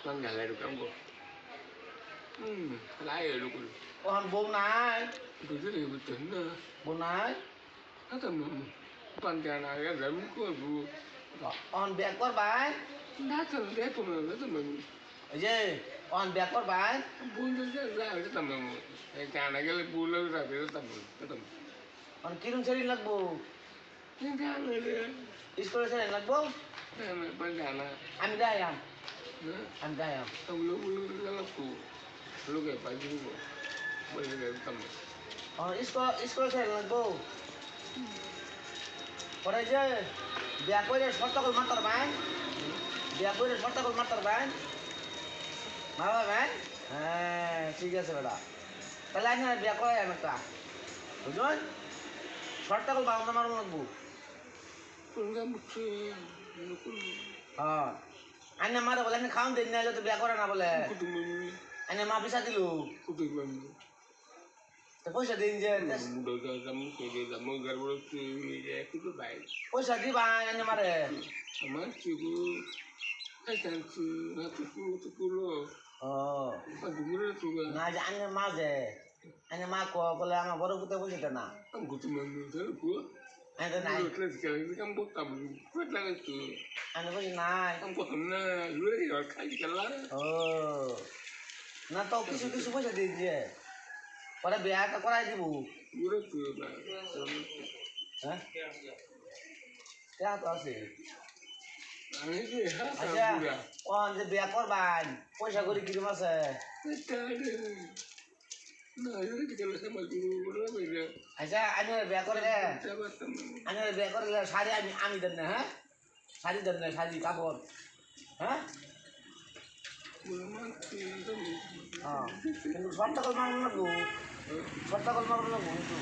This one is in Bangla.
Con nhà lại được không cô? Lái rồi được rồi. Còn bố này. Tôi rất là tỉnh Bố này. nó tầm toàn nhà này cái rẫm có vụ On bẹt con bài. đá tầm đá tầm nó tầm Gì? On bẹt con bài. buôn nó ra cái tầm cái nhà này cái buôn nó ra cái tầm On kirim sering lagbo. nhưng ra người Iskol sering lagbo. này ban nhà này Ami dayam. Ami dayam. ông lúc nó cụ lúc cái phải chứ bây giờ tầm On iskol sering lagbo. Pare je. Biar kau je short kau matar ban. Biar kau je short kau matar ban. Mau ban? ঠিক আছে বেটা তাহলে আইনা বিয়া করে আমি একটা বুঝলেন শর্টটা কল বাউন্ডা মারুন লাগবো হ্যাঁ আইনা মারে বলে আমি খাওয়ান দিন না তো বিয়া করে না বলে আইনা মা পিসা দিল তো পয়সা দিন যে পয়সা দিবা আইনা মারে আমার চিকু না যে আইনা মা যে আইনা মা বলে আমার বড় পুতে বলছে না আইনা নাই আইনা বলছি নাই ও না তো কিছু কিছু পয়সা দিয়ে দিয়ে পরে বিয়াটা করাই দিব হ্যাঁ কে তো আছে আচ্ছা কোন যে বিয়া করবান পয়সা করে কিরম আছে আচ্ছা আইনের বিয়া করে আইনের বিয়া করে শাড়ি আমি দেন না হ্যাঁ শাড়ি দেন না শাড়ি কাপড় হ্যাঁ হ্যাঁ কিন্তু শর্টটা কল মারুন লাগবো শর্টটা কল মারুন লাগবো কিন্তু